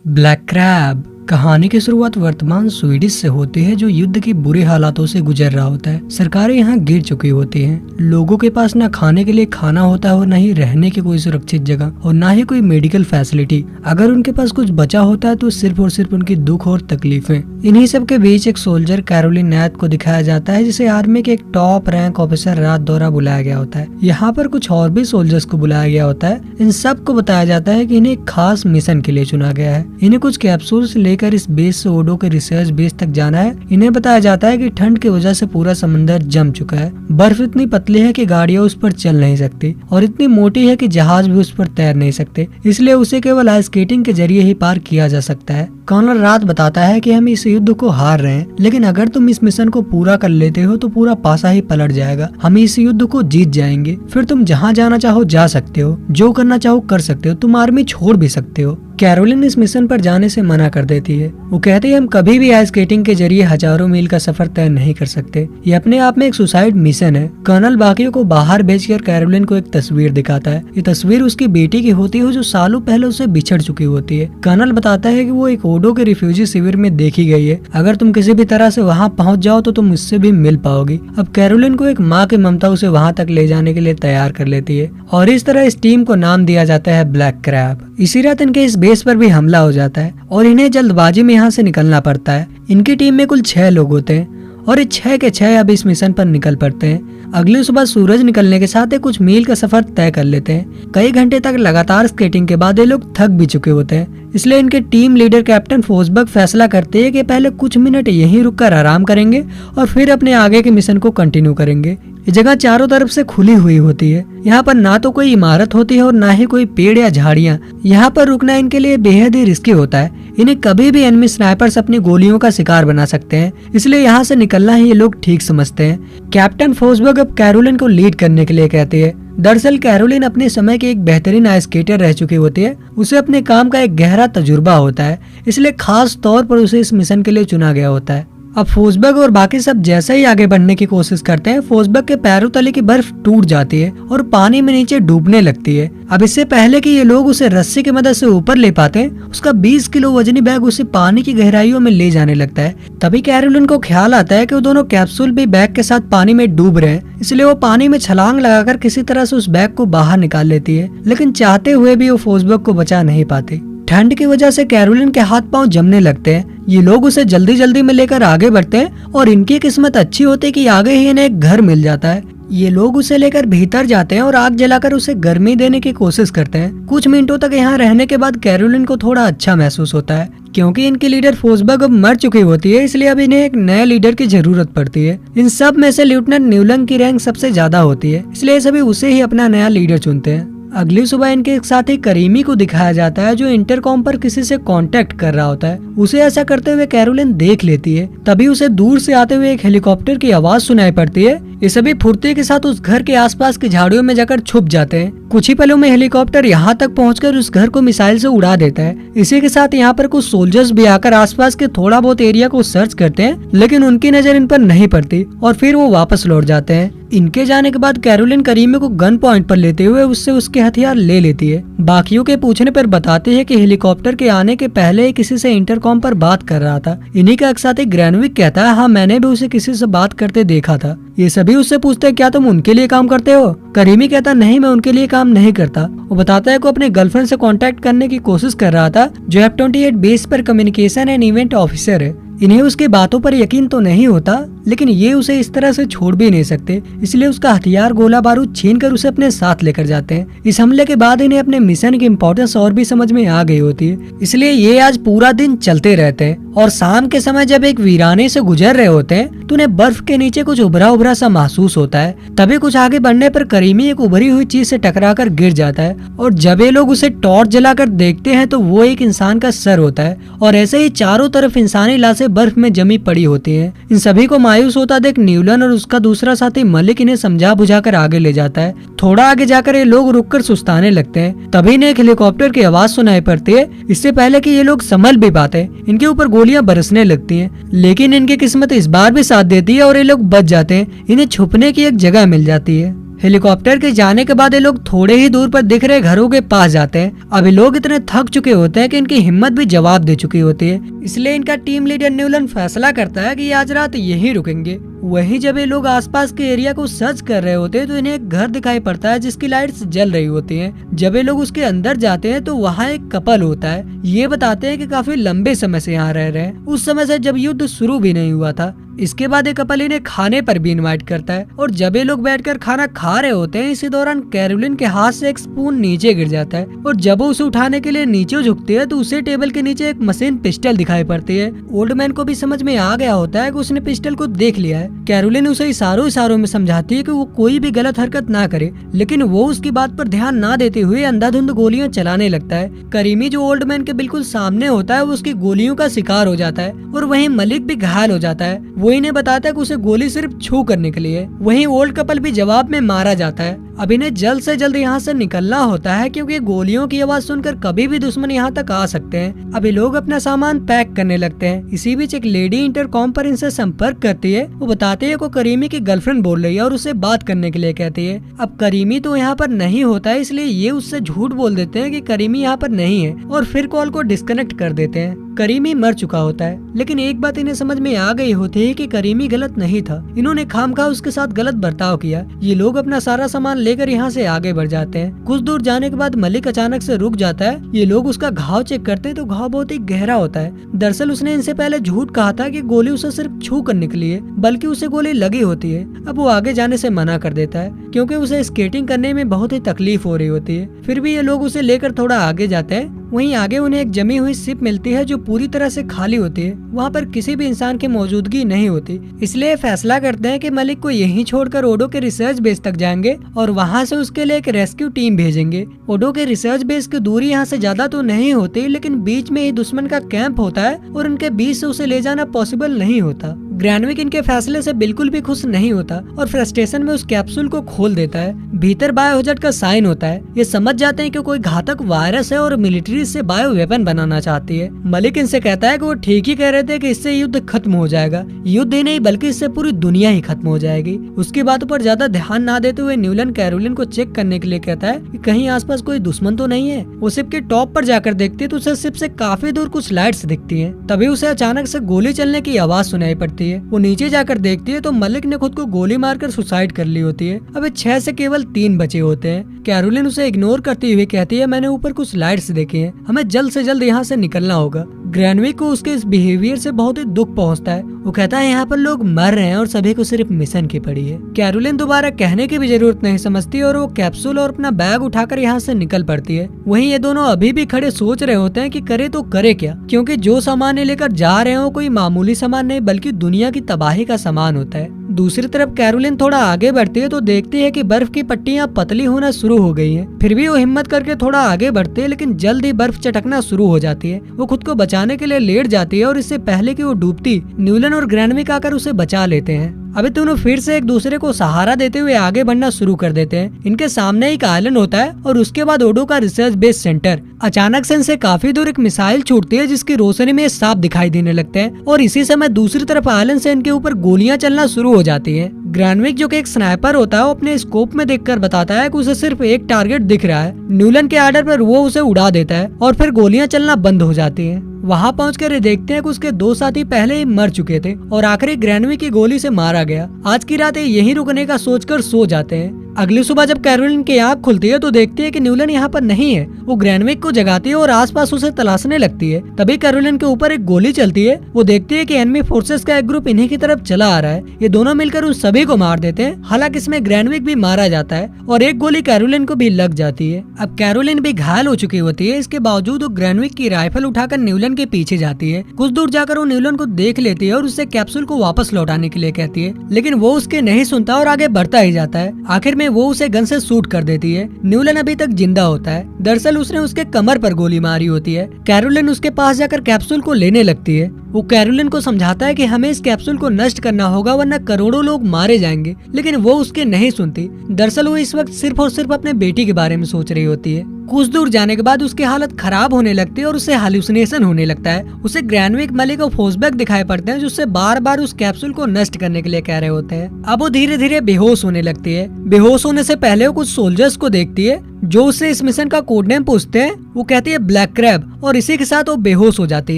Black crab कहानी की शुरुआत वर्तमान स्वीडिश से होती है, जो युद्ध की बुरे हालातों से गुजर रहा होता है। सरकारें यहाँ गिर चुकी होती हैं। लोगों के पास ना खाने के लिए खाना होता है और ना ही रहने की कोई सुरक्षित जगह और ना ही कोई मेडिकल फैसिलिटी। अगर उनके पास कुछ बचा होता है तो सिर्फ और सिर्फ उनकी दुख और तकलीफें। इन्हीं सब के बीच एक सोल्जर कैरोलिन नैथ को दिखाया जाता है, जिसे आर्मी के एक टॉप रैंक ऑफिसर रात दौरा बुलाया गया होता है। यहाँ पर कुछ और भी सोल्जर्स को बुलाया गया होता है। इन सब को बताया जाता है कि इन्हें एक खास मिशन के लिए चुना गया है। इन्हें कुछ कैप्सूल्स लेकर इस बेस से ओडो के रिसर्च बेस तक जाना है। इन्हें बताया जाता है कि ठंड की वजह से पूरा समंदर जम चुका है। बर्फ इतनी पतली है कि गाड़ियां उस पर चल नहीं सकती और इतनी मोटी है कि जहाज भी उस पर तैर नहीं सकते, इसलिए उसे केवल आइस स्केटिंग के जरिए ही पार किया जा सकता है। कॉनर रात बताता है कि हम इस युद्ध को हार रहे हैं, लेकिन अगर तुम इस मिशन को पूरा कर लेते हो तो पूरा पासा ही पलट जाएगा। हम इस युद्ध को जीत जाएंगे, फिर तुम जहाँ जाना चाहो जा सकते हो, जो करना चाहो कर सकते हो, तुम आर्मी छोड़ भी सकते हो। कैरोलिन इस मिशन पर जाने से मना कर देती है। वो कहते हैं हम कभी भी आइस स्केटिंग के जरिए हजारों मील का सफर तय नहीं कर सकते। ये अपने आप में एक सुसाइड मिशन है। कर्नल बाकियों को बाहर भेजकर कैरोलिन को एक तस्वीर दिखाता है। ये तस्वीर उसकी बेटी की होती है, जो सालों पहले उससे बिछड़ चुकी होती है। कर्नल बताता है कि वो एक ओडो के रिफ्यूजी शिविर में देखी गई है। अगर तुम किसी भी तरह से वहाँ पहुँच जाओ तो तुम उससे भी मिल पाओगी। अब कैरोलिन को एक माँ की ममता उसे वहाँ तक ले जाने के लिए तैयार कर लेती है और इस तरह इस टीम को नाम दिया जाता है ब्लैक क्रैब। इसी रात इनके इस बेस पर भी हमला हो जाता है और इन्हें जल्दबाजी में यहाँ से निकलना पड़ता है। इनकी टीम में कुल 6 लोग होते हैं और ये 6 के 6 अब इस मिशन पर निकल पड़ते हैं। अगली सुबह सूरज निकलने के साथ कुछ मील का सफर तय कर लेते हैं। कई घंटे तक लगातार स्केटिंग के बाद ये लोग थक भी चुके होते हैं, इसलिए इनके टीम लीडर कैप्टन फोसबर्ग फैसला करते हैं कि पहले कुछ मिनट यहीं रुककर आराम करेंगे और फिर अपने आगे के मिशन को कंटिन्यू करेंगे। ये जगह चारों तरफ से खुली हुई होती है। यहाँ पर ना तो कोई इमारत होती है और ना ही कोई पेड़ या झाड़ियाँ। यहाँ पर रुकना इनके लिए बेहद ही रिस्की होता है। इन्हें कभी भी एनिमी स्नाइपर्स अपनी गोलियों का शिकार बना सकते हैं, इसलिए यहाँ से निकलना ही ये लोग ठीक समझते हैं। कैप्टन फोसबर्ग अब कैरोलिन को लीड करने के लिए कहते हैं। दरअसल कैरोलिन अपने समय की एक बेहतरीन आइस स्केटर रह चुकी होती है। उसे अपने काम का एक गहरा तजुर्बा होता है, इसलिए खास तौर पर उसे इस मिशन के लिए चुना गया होता है। अब फोसबर्ग और बाकी सब जैसे ही आगे बढ़ने की कोशिश करते हैं, फोसबर्ग के पैरों तले की बर्फ टूट जाती है और पानी में नीचे डूबने लगती है। अब इससे पहले कि ये लोग उसे रस्सी की मदद से ऊपर ले पाते हैं, उसका 20 किलो वजनी बैग उसे पानी की गहराइयों में ले जाने लगता है। तभी कैरोलिन को ख्याल आता है कि वो दोनों कैप्सूल भी बैग के साथ पानी में डूब रहे हैं, इसलिए वो पानी में छलांग लगाकर किसी तरह से उस बैग को बाहर निकाल लेती है, लेकिन चाहते हुए भी वो फोसबर्ग को बचा नहीं पाती। ठंड की वजह से कैरोलिन के हाथ पांव जमने लगते हैं। ये लोग उसे जल्दी जल्दी में लेकर आगे बढ़ते हैं और इनकी किस्मत अच्छी होती है कि आगे ही इन्हें एक घर मिल जाता है। ये लोग उसे लेकर भीतर जाते हैं और आग जलाकर उसे गर्मी देने की कोशिश करते हैं। कुछ मिनटों तक यहाँ रहने के बाद कैरोलिन को थोड़ा अच्छा महसूस होता है, क्योंकि इनकी लीडर फोसबर्ग अब मर चुकी होती है, इसलिए अब इन्हें एक नए लीडर की जरूरत पड़ती है। इन सब में से लेफ्टिनेंट न्यूलन की रैंक सबसे ज्यादा होती है, इसलिए सभी उसे ही अपना नया लीडर चुनते हैं। अगली सुबह इनके साथी करीमी को दिखाया जाता है, जो इंटरकॉम पर किसी से कांटेक्ट कर रहा होता है। उसे ऐसा करते हुए कैरोलिन देख लेती है। तभी उसे दूर से आते हुए एक हेलीकॉप्टर की आवाज सुनाई पड़ती है। ये सभी फुर्ती के साथ उस घर के आसपास की झाड़ियों में जाकर छुप जाते हैं। कुछ ही पलों में हेलीकॉप्टर यहाँ तक पहुंचकर उस घर को मिसाइल से उड़ा देता है। इसी के साथ यहाँ पर कुछ सोल्जर्स भी आकर आसपास के थोड़ा बहुत एरिया को सर्च करते हैं, लेकिन उनकी नजर इन पर नहीं पड़ती और फिर वो वापस लौट जाते हैं। इनके जाने के बाद कैरोलिन करीमी को गन पॉइंट पर लेते हुए उससे उसके हथियार ले लेती है। बाकियों के पूछने पर बताते हैं कि हेलीकॉप्टर के आने के पहले किसी से इंटरकॉम पर बात कर रहा था। इन्हीं का एक साथी ग्रैनविक कहता है, हाँ मैंने भी उसे किसी से बात करते देखा था। ये सभी उससे पूछते हैं, क्या तुम उनके लिए काम करते हो? करीमी कहता नहीं, मैं उनके लिए काम नहीं करता। वो बताता है कि अपने गर्लफ्रेंड से कांटेक्ट करने की कोशिश कर रहा था, जो F-28 बेस पर कम्युनिकेशन एंड इवेंट ऑफिसर है। इन्हें उसकी बातों पर यकीन तो नहीं होता, लेकिन ये उसे इस तरह से छोड़ भी नहीं सकते, इसलिए उसका हथियार गोला बारूद छीनकर उसे अपने साथ लेकर जाते हैं। इस हमले के बाद इन्हें अपने मिशन की इम्पोर्टेंस और भी समझ में आ गई होती है, इसलिए ये आज पूरा दिन चलते रहते हैं और शाम के समय जब एक वीराने से गुजर रहे होते हैं तो उन्हें बर्फ के नीचे कुछ उभरा उभरा सा महसूस होता है। तभी कुछ आगे बढ़ने पर करीमी एक उभरी हुई चीज से टकराकर गिर जाता है और जब ये लोग उसे टॉर्च जलाकर देखते हैं तो वो एक इंसान का सर होता है और ऐसे ही चारों तरफ इंसानी लाशें बर्फ में जमी पड़ी होती हैं। इन सभी को मायूस होता देख न्यूलन और उसका दूसरा साथी मलिक इन्हें समझा बुझाकर आगे ले जाता है। थोड़ा आगे जाकर ये लोग रुककर सुस्ताने लगते हैं। तभी इन्हें एक हेलीकॉप्टर की आवाज सुनाई पड़ती है। इससे पहले कि ये लोग संभल भी पाते, इनके ऊपर गोलियां बरसने लगती हैं, लेकिन इनकी किस्मत इस बार भी साथ देती है और ये लोग बच जाते हैं। इन्हें छुपने की एक जगह मिल जाती है। हेलीकॉप्टर के जाने के बाद ये लोग थोड़े ही दूर पर दिख रहे घरों के पास जाते हैं। अभी लोग इतने थक चुके होते हैं कि इनकी हिम्मत भी जवाब दे चुकी होती है। इसलिए इनका टीम लीडर न्यूलन फैसला करता है कि आज रात यहीं रुकेंगे। वहीं जब ये लोग आसपास के एरिया को सर्च कर रहे होते हैं तो इन्हें एक घर दिखाई पड़ता है जिसकी लाइट्स जल रही होती हैं। जब ये लोग उसके अंदर जाते हैं तो वहाँ एक कपल होता है। ये बताते हैं कि काफी लंबे समय से यहाँ रह रहे हैं, उस समय से जब युद्ध शुरू भी नहीं हुआ था। इसके बाद एक कपल इन्हें खाने पर भी इनवाइट करता है और जब ये लोग बैठकर खाना खा रहे होते हैं इसी दौरान कैरोलिन के हाथ से एक स्पून नीचे गिर जाता है और जब वो उसे उठाने के लिए नीचे झुकती है तो उसे टेबल के नीचे एक मशीन पिस्टल दिखाई पड़ती है। ओल्ड मैन को भी समझ में आ गया होता है कि उसने पिस्टल को देख लिया है। कैरोलिन उसे इशारों में समझाती है कि वो कोई भी गलत हरकत ना करे, लेकिन वो उसकी बात पर ध्यान ना देते हुए अंधाधुंध गोलियां चलाने लगता है। करीमी जो ओल्ड मैन के बिल्कुल सामने होता है वो उसकी गोलियों का शिकार हो जाता है और वहीं मलिक भी घायल हो जाता है। वो इन्हें बताता है कि उसे गोली सिर्फ छू कर निकली है। वहीं ओल्ड कपल भी जवाब में मारा जाता है। अब इन्हें जल्द से जल्द यहाँ से निकलना होता है क्योंकि गोलियों की आवाज सुनकर कभी भी दुश्मन यहाँ तक आ सकते हैं। अभी लोग अपना सामान पैक करने लगते हैं। इसी बीच एक लेडी इंटरकॉम पर इनसे संपर्क करती है। वो बताती है को करीमी की गर्लफ्रेंड बोल रही है और उससे बात करने के लिए कहती है। अब करीमी तो यहाँ पर नहीं होता है, इसलिए ये उससे झूठ बोल देते हैं कि करीमी यहाँ पर नहीं है और फिर कॉल को डिस्कनेक्ट कर देते हैं। करीमी मर चुका होता है, लेकिन एक बात इन्हें समझ में आ गई होती है कि करीमी गलत नहीं था। इन्होंने खामखा उसके साथ गलत बर्ताव किया। ये लोग अपना सारा सामान लेकर यहाँ से आगे बढ़ जाते हैं। कुछ दूर जाने के बाद मलिक अचानक से रुक जाता है। ये लोग उसका घाव चेक करते हैं तो घाव बहुत ही गहरा होता है। दरअसल उसने इनसे पहले झूठ कहा था कि गोली उसे सिर्फ छू कर निकली है, बल्कि उसे गोली लगी होती है। अब वो आगे जाने से मना कर देता है क्योंकि उसे स्केटिंग करने में बहुत ही तकलीफ हो रही होती है। फिर भी ये लोग उसे लेकर थोड़ा आगे जाते हैं। वहीं आगे उन्हें एक जमी हुई शिप मिलती है जो पूरी तरह से खाली होती है। वहाँ पर किसी भी इंसान की मौजूदगी नहीं होती, इसलिए फैसला करते हैं कि मलिक को यहीं छोड़कर ओडो के रिसर्च बेस तक जाएंगे और वहाँ से उसके लिए एक रेस्क्यू टीम भेजेंगे। ओडो के रिसर्च बेस की दूरी यहाँ से ज्यादा तो नहीं होती, लेकिन बीच में ही दुश्मन का कैंप होता है और उनके बीच से उसे ले जाना पॉसिबल नहीं होता। ग्रैनविक इनके फैसले से बिल्कुल भी खुश नहीं होता और फ्रस्ट्रेशन में उस कैप्सूल को खोल देता है। भीतर बायोहजार्ड का साइन होता है। ये समझ जाते हैं कि कोई घातक वायरस है और मिलिट्री इससे बायो वेपन बनाना चाहती है। मलिक इनसे कहता है कि वो ठीक ही कह रहे थे कि इससे युद्ध खत्म हो जाएगा। युद्ध ही नहीं बल्कि इससे पूरी दुनिया ही खत्म हो जाएगी। उसकी बातों पर ज्यादा ध्यान ना देते हुए न्यूलन कैरोलिन को चेक करने के लिए कहता है कि कहीं आसपास कोई दुश्मन तो नहीं है। वो शिप के टॉप पर जाकर देखती है तो उसे शिप से काफी दूर कुछ लाइट्स दिखती है। तभी उसे अचानक से गोली चलने की आवाज सुनाई पड़ती है। वो नीचे जाकर देखती है तो मलिक ने खुद को गोली मारकर सुसाइड कर ली होती है। अब 6 से केवल 3 बचे होते हैं। कैरोलिन उसे इग्नोर करती हुई कहती है मैंने ऊपर कुछ लाइट्स देखी हैं, हमें जल्द से जल्द यहाँ से निकलना होगा। ग्रैनविक को उसके इस बिहेवियर से बहुत ही दुख पहुंचता है। वो कहता है यहाँ पर लोग मर रहे हैं और सभी को सिर्फ मिशन की पड़ी है। कैरोलिन दोबारा कहने की भी जरूरत नहीं समझती और वो कैप्सूल और अपना बैग उठाकर यहाँ से निकल पड़ती है। वहीं ये दोनों अभी भी खड़े सोच रहे होते हैं कि करे तो करे क्या, क्योंकि जो सामान लेकर जा रहे हो कोई मामूली सामान नहीं बल्कि दुनिया की तबाही का सामान होता है। दूसरी तरफ कैरोलिन थोड़ा आगे बढ़ती है तो देखती है कि बर्फ की पट्टियां पतली होना शुरू हो गई हैं। फिर भी वो हिम्मत करके थोड़ा आगे बढ़ती है, लेकिन जल्द ही बर्फ चटकना शुरू हो जाती है। वो खुद को बचाने के लिए लेट जाती है और इससे पहले कि वो डूबती, न्यूलन और ग्रैनविक आकर उसे बचा लेते हैं। अभी दोनों फिर से एक दूसरे को सहारा देते हुए आगे बढ़ना शुरू कर देते हैं। इनके सामने एक आइलैंड होता है और उसके बाद ओडो का रिसर्च बेस सेंटर। अचानक से इनसे काफी दूर एक मिसाइल छूटती है जिसकी रोशनी में सांप दिखाई देने लगते हैं और इसी समय दूसरी तरफ आइलैंड से इनके ऊपर गोलियां चलना शुरू हो जाती है। ग्रैनविक जो कि एक स्नाइपर होता है वो अपने स्कोप में देखकर बताता है कि उसे सिर्फ एक टारगेट दिख रहा है। न्यूलन के आर्डर पर वो उसे उड़ा देता है और फिर गोलियां चलना बंद हो जाती हैं। वहाँ पहुंचकर ये देखते हैं कि उसके 2 साथी पहले ही मर चुके थे और आखिरी ग्रैनविक की गोली से मारा गया। आज की रात यहीं रुकने का सोचकर सो जाते हैं। अगली सुबह जब कैरोलिन की आंख खुलती है तो देखती है कि न्यूलन यहाँ पर नहीं है। वो ग्रैनविक को जगाती है और आसपास उसे तलाशने लगती है। तभी कैरोलिन के ऊपर एक गोली चलती है। वो देखती है कि एनिमी फोर्सेस का एक ग्रुप इन्हीं की तरफ चला आ रहा है। ये दोनों मिलकर उन सभी को मार देते हैं। हालांकि इसमें ग्रैनविक भी मारा जाता है और एक गोली कैरोलिन को भी लग जाती है। अब कैरोलिन भी घायल हो चुकी होती है। इसके बावजूद वो ग्रैनविक की राइफल उठाकर न्यूलन के पीछे जाती है। कुछ दूर जाकर वो न्यूलन को देख लेती है और उससे कैप्सूल को वापस लौटाने के लिए कहती है, लेकिन वो उसके नहीं सुनता और आगे बढ़ता ही जाता है। आखिर में वो उसे गन से शूट कर देती है। न्यूलन अभी तक जिंदा होता है। दरअसल उसने उसके कमर पर गोली मारी होती है। कैरोलिन उसके पास जाकर कैप्सूल को लेने लगती है। वो कैरोलिन को समझाता है कि हमें इस कैप्सूल को नष्ट करना होगा वरना करोड़ों लोग मारे जाएंगे, लेकिन वो उसके नहीं सुनती। दरअसल वो इस वक्त सिर्फ और सिर्फ अपने बेटी के बारे में सोच रही होती है। कुछ दूर जाने के बाद उसकी हालत खराब होने लगती है और उसे हालुसिनेशन होने होने लगता है। उसे ग्रैनविक मलिक और फोसबैक दिखाई पड़ते हैं जो उससे बार बार उस कैप्सूल को नष्ट करने के लिए कह रहे होते हैं। अब वो धीरे धीरे बेहोश होने लगती है। बेहोश होने से पहले वो कुछ सोल्जर्स को देखती है जो उससे इस मिशन का कोड नेम पूछते हैं। वो कहती है ब्लैक क्रैब और इसी के साथ वो बेहोश हो जाती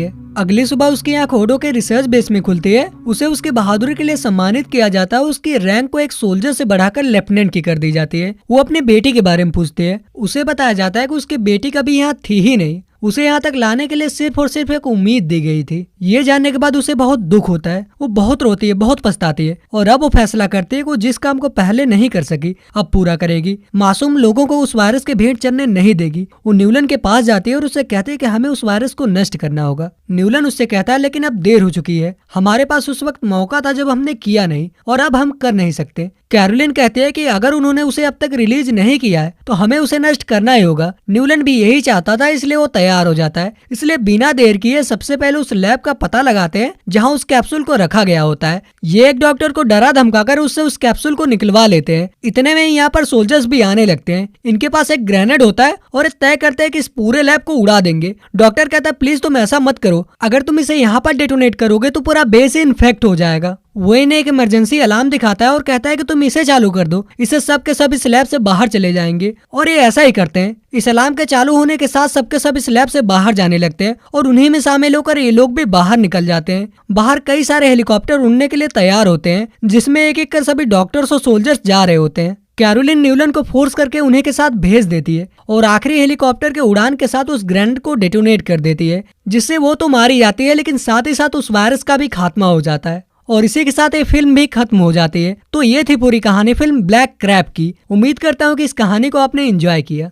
है। अगली सुबह उसकी आंख होडो के रिसर्च बेस में खुलती है। उसे उसकी बहादुरी के लिए सम्मानित किया जाता है। उसकी रैंक को एक सोल्जर से बढ़ाकर लेफ्टिनेंट की कर दी जाती है। वो अपनी बेटी के बारे में पूछती है। उसे बताया जाता है कि उसकी बेटी कभी यहाँ थी ही नहीं। उसे यहाँ तक लाने के लिए सिर्फ और सिर्फ एक उम्मीद दी गई थी। ये जानने के बाद उसे बहुत दुख होता है। वो बहुत रोती है, बहुत पछताती है और अब वो फैसला करती है कि वो जिस काम को पहले नहीं कर सकी अब पूरा करेगी। मासूम लोगों को उस वायरस के भेंट चढ़ने नहीं देगी। वो न्यूलन के पास जाती है और उससे कहती है कि हमें उस वायरस को नष्ट करना होगा। न्यूलन उससे कहता है लेकिन अब देर हो चुकी है। हमारे पास उस वक्त मौका था जब हमने किया नहीं और अब हम कर नहीं सकते। कैरोलिन कहती है कि अगर उन्होंने उसे अब तक रिलीज नहीं किया है तो हमें उसे नष्ट करना ही होगा। न्यूलन भी यही चाहता था इसलिए वो तैयार हो जाता है। इसलिए बिना देर किए सबसे पहले उस लैब का पता लगाते हैं जहां उस कैप्सूल को रखा गया होता है। ये एक डॉक्टर को डरा धमकाकर उससे उस कैप्सूल को निकलवा लेते हैं। इतने में यहाँ पर सोल्जर्स भी आने लगते हैं। इनके पास एक ग्रेनेड होता है और तय करते हैं कि इस पूरे लैब को उड़ा देंगे। डॉक्टर कहता है प्लीज तुम ऐसा मत करो, अगर तुम इसे यहाँ पर डेटोनेट करोगे तो पूरा बेस इन्फेक्ट हो जाएगा। वो इन्हें एक इमरजेंसी अलार्म दिखाता है और कहता है कि तुम इसे चालू कर दो, इससे सब के सब इस लैब से बाहर चले जाएंगे। और ये ऐसा ही करते हैं। इस अलार्म के चालू होने के साथ सबके सब इस लैब से बाहर जाने लगते हैं और उन्हीं में शामिल होकर ये लोग भी बाहर निकल जाते हैं। बाहर कई सारे हेलीकॉप्टर उड़ने के लिए तैयार होते हैं जिसमें एक एक कर सभी डॉक्टर्स और सोल्जर्स जा रहे होते हैं। कैरोलिन न्यूलन को फोर्स करके उन्हीं के साथ भेज देती है और आखिरी हेलीकॉप्टर के उड़ान के साथ उस ग्रेनेड को डेटोनेट कर देती है, जिससे वो तो मारी जाती है लेकिन साथ ही साथ उस वायरस का भी खात्मा हो जाता है। और इसी के साथ ये फिल्म भी खत्म हो जाती है। तो ये थी पूरी कहानी फिल्म ब्लैक क्रैब की। उम्मीद करता हूँ कि इस कहानी को आपने एंजॉय किया।